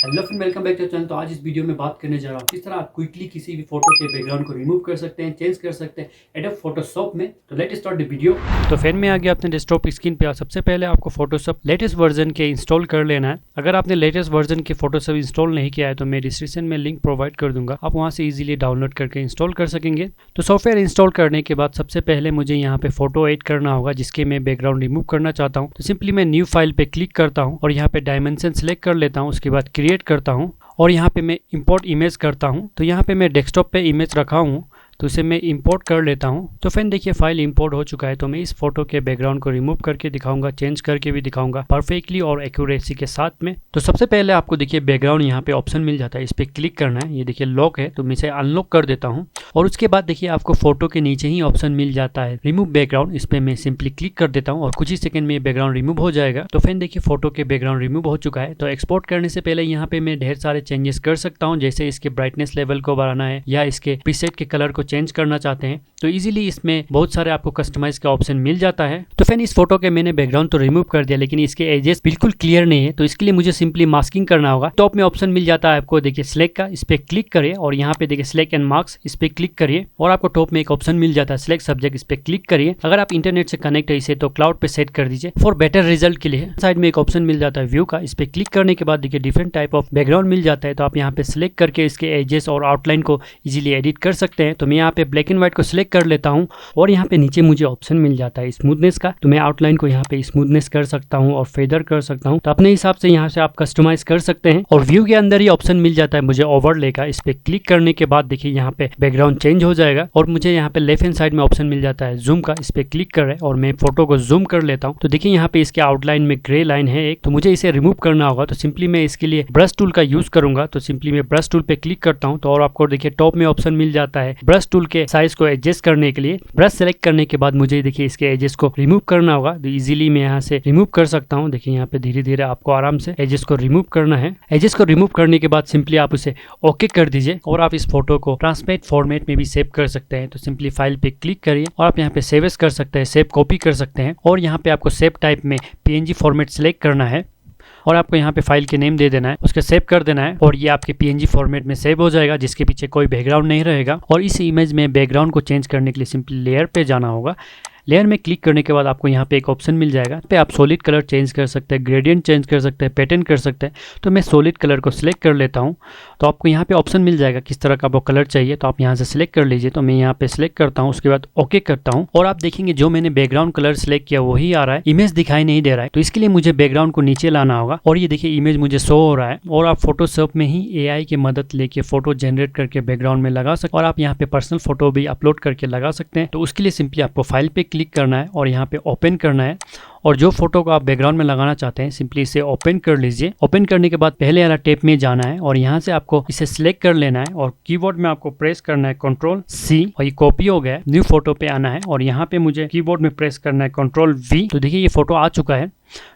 Hello friend, welcome back to channel. तो आज इस वीडियो में बात करने जा रहा हूँ किस तरह आप क्विकली किसी भी फोटो के बैकग्राउंड को रिमूव कर सकते हैं, चेंज कर सकते हैं एडोब फोटोशॉप में। तो लेट्स स्टार्ट द वीडियो। तो फैन में आ गया अपने डेस्कटॉप स्क्रीन पे। सबसे पहले आपको फोटोशॉप लेटेस्ट वर्जन के इंस्टॉल कर लेना है। अगर आपने लेटेस्ट वर्जन के फोटोशॉप इंस्टॉल नहीं किया है तो मैं डिस्क्रिप्शन में लिंक प्रोवाइड कर दूंगा, आप वहाँ से इजीली डाउनलोड करके इंस्टॉल कर सकेंगे। तो सॉफ्टवेयर इंस्टॉल करने के बाद सबसे पहले मुझे यहाँ पे फोटो एड करना होगा जिसके मैं बैकग्राउंड रिमूव करना चाहता हूँ। तो सिंपली मैं न्यू फाइल पे क्लिक करता हूँ और यहाँ पे डायमेंशन सेलेक्ट कर लेता हूँ। उसके बाद क्रिएट करता हूँ और यहाँ पे मैं इंपोर्ट इमेज करता हूँ। तो यहाँ पे मैं डेस्कटॉप पे इमेज रखा हूँ तो इसे मैं इंपोर्ट कर लेता हूँ। तो फ्रेंड देखिए फाइल इंपोर्ट हो चुका है। तो मैं इस फोटो के बैकग्राउंड को रिमूव करके दिखाऊंगा, चेंज करके भी दिखाऊंगा परफेक्टली और एक्यूरेसी के साथ में। तो सबसे पहले आपको देखिए बैकग्राउंड यहाँ पे ऑप्शन मिल जाता है, इस पर क्लिक करना है। ये देखिए लॉक है तो मैं इसे अनलॉक कर देता हूँ और उसके बाद देखिए आपको फोटो के नीचे ही ऑप्शन मिल जाता है रिमूव बैकग्राउंड। इस पर मैं सिंपली क्लिक कर देता हूँ और कुछ ही सेकंड में बैकग्राउंड रिमूव हो जाएगा। तो फ्रेंड देखिए फोटो के बैकग्राउंड रिमूव हो चुका है। तो एक्सपोर्ट करने से पहले यहाँ पे मैं ढेर सारे चेंजेस कर सकता हूँ, जैसे इसके ब्राइटनेस लेवल को बढ़ाना है या इसके प्रीसेट के कलर को चेंज करना चाहते हैं तो इजीली इसमें बहुत सारे आपको कस्टमाइज का ऑप्शन मिल जाता है। तो फ्रेंड इस फोटो के मैंने बैकग्राउंड तो रिमूव कर दिया लेकिन इसके एजेस बिल्कुल क्लियर नहीं है। तो इसके लिए मुझे सिंपली मास्किंग करना होगा। टॉप में ऑप्शन मिल जाता है आपको देखिए सिलेक्ट का, इस पे क्लिक करिए और यहाँ पे देखिए सिलेक्ट एंड मार्क्स, इस पे क्लिक करिए और आपको टॉप में एक ऑप्शन मिल जाता है सिलेक्ट सब्जेक्ट, इस पे क्लिक करिए। अगर आप इंटरनेट से कनेक्ट है इसे तो क्लाउड पे सेट कर दीजिए फॉर बेटर रिजल्ट के लिए। साइड में एक ऑप्शन मिल जाता है व्यू का, इस पे क्लिक करने के बाद देखिए डिफरेंट टाइप ऑफ बैकग्राउंड मिल जाता है। तो आप यहाँ पे सिलेक्ट करके इसके एजेस और आउटलाइन को इजीली एडिट कर सकते हैं। तो मैं यहाँ पे ब्लैक एंड व्हाइट को सिलेक्ट कर लेता हूँ और यहाँ पे नीचे मुझे ऑप्शन मिल जाता है स्मूथनेस का। तो मैं आउटलाइन को यहाँ पे स्मूथनेस कर सकता हूँ और फेदर कर सकता हूँ। तो अपने हिसाब से यहाँ से आप कस्टमाइज कर सकते हैं। और व्यू के अंदर ही ऑप्शन मिल जाता है मुझे ओवरले का, इस पे क्लिक करने के बाद देखिए यहाँ पे बैकग्राउंड चेंज हो जाएगा। और मुझे यहाँ पे लेफ्ट हैंड साइड में ऑप्शन मिल जाता है जूम का, इस पे क्लिक कर रहे हैं और मैं फोटो को जूम कर लेता हूँ। तो देखिए यहाँ पे इसके आउटलाइन में ग्रे लाइन है एक, तो मुझे इसे रिमूव करना होगा। तो सिंपली मैं इसके लिए ब्रश टूल का यूज करूंगा। तो सिंपली मैं ब्रश टूल पे क्लिक करता हूँ तो और आपको देखिए टॉप में ऑप्शन मिल जाता है ब्रश टूल के साइज को एडजस्ट करने के लिए। ब्रश सेलेक्ट करने के बाद मुझे देखिए इसके एजेस को रिमूव करना होगा। तो इजीली मैं यहाँ से रिमूव कर सकता हूँ। देखिए यहाँ पे धीरे धीरे आपको आराम से एजेस को रिमूव करना है। एजेस को रिमूव करने के बाद सिंपली आप उसे ओके कर दीजिए और आप इस फोटो को ट्रांसपेरेंट फॉर्मेट में भी सेव कर सकते हैं। तो सिंपली फाइल पे क्लिक करिए और आप यहाँ पे सेव एज कर सकते हैं, सेव कॉपी कर सकते हैं और यहाँ पे आपको सेव टाइप में PNG फॉर्मेट सेलेक्ट करना है और आपको यहाँ पे फाइल के नेम दे देना है, उसके सेव कर देना है और ये आपके PNG फॉर्मेट में सेव हो जाएगा जिसके पीछे कोई बैकग्राउंड नहीं रहेगा। और इस इमेज में बैकग्राउंड को चेंज करने के लिए सिंपली लेयर पे जाना होगा। लेयर में क्लिक करने के बाद आपको यहाँ पे एक ऑप्शन मिल जाएगा, पे आप सॉलिड कलर चेंज कर सकते हैं, ग्रेडियंट चेंज कर सकते हैं, पैटर्न कर सकते हैं। तो मैं सॉलिड कलर को सिलेक्ट कर लेता हूँ। तो आपको यहाँ पे ऑप्शन मिल जाएगा किस तरह का वो कलर चाहिए, तो आप यहाँ से सिलेक्ट कर लीजिए। तो मैं यहाँ पे सिलेक्ट करता हूँ, उसके बाद ओके करता हूँ और आप देखेंगे जो मैंने बैकग्राउंड कलर सिलेक्ट किया वही आ रहा है, इमेज दिखाई नहीं दे रहा है। तो इसके लिए मुझे बैकग्राउंड को नीचे लाना होगा और ये देखिए इमेज मुझे शो हो रहा है। और आप फोटोशॉप में ही AI की मदद लेके फोटो जनरेट करके बैकग्राउंड में लगा सकते हैं और आप यहाँ पे पर्सनल फोटो भी अपलोड करके लगा सकते हैं। तो उसके लिए सिंपली आपको फाइल पे क्लिक करना है और यहाँ पे ओपन करना है और जो फोटो को आप बैकग्राउंड में लगाना चाहते हैं सिंपली इसे ओपन कर लीजिए। ओपन करने के बाद पहले वाला टैब में जाना है और यहाँ से आपको इसे सिलेक्ट कर लेना है और कीबोर्ड में आपको प्रेस करना है Ctrl+C और ये कॉपी हो गया है। न्यू फोटो पे आना है और यहाँ पे मुझे कीबोर्ड में प्रेस करना है Ctrl+V। तो देखिए ये फोटो आ चुका है।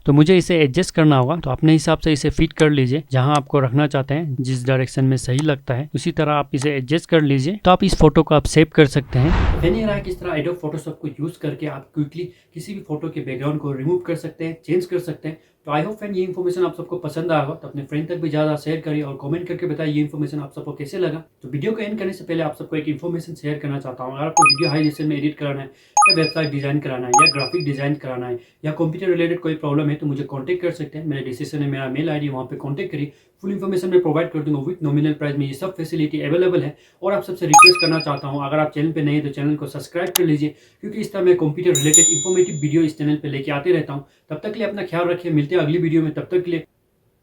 तो मुझे इसे एडजस्ट करना होगा। तो अपने हिसाब से इसे फिट कर लीजिए जहां आपको रखना चाहते हैं, जिस डायरेक्शन में सही लगता है उसी तरह आप इसे एडजस्ट कर लीजिए। तो आप इस फोटो को आप सेव कर सकते हैं। मैंने रहा किस तरह एडोब फोटोशॉप को यूज करके आप क्विकली किसी भी फोटो के बैकग्राउंड को रिमूव कर सकते हैं, चेंज कर सकते हैं। तो आई होप फ्रेंड ये इन्फॉर्मेशन आप सबको पसंद आएगा। तो अपने फ्रेंड तक भी ज़्यादा शेयर करिए और कमेंट करके बताइए ये इन्फॉर्मेशन आप सबको कैसे लगा। तो वीडियो को एंड करने से पहले आप सबको एक इन्फॉर्मेशन शेयर करना चाहता हूँ। अगर आपको वीडियो हाई रेजोल्यूशन में एडिट कराना है या वेबसाइट डिजाइन कराना है या ग्राफिक डिजाइन कराना है या कंप्यूटर रिलेटेड कोई प्रॉब्लम है तो मुझे कॉन्टैक्ट कर सकते हैं। मेरे डिस्क्रिप्शन में मेरा मेल ID वहाँ पे कॉन्टैक्ट करिए। फुल इन्फॉर्मेशन मैं प्रोवाइड कर दूंगा विथ नॉमिनल प्राइस में। ये सब फैसिलिटी अवेलेबल है। और आप सबसे रिक्वेस्ट करना चाहता हूँ अगर आप चैनल पे नए हैं तो चैनल को सब्सक्राइब कर लीजिए, क्योंकि इस तरह मैं कंप्यूटर रिलेटेड इंफॉर्मेटिव वीडियो इस चैनल पे लेके आते रहता हूँ। तब तक के लिए अपना ख्याल रखिए, मिलते हैं अगली वीडियो में। तब तक के लिए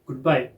गुड बाय।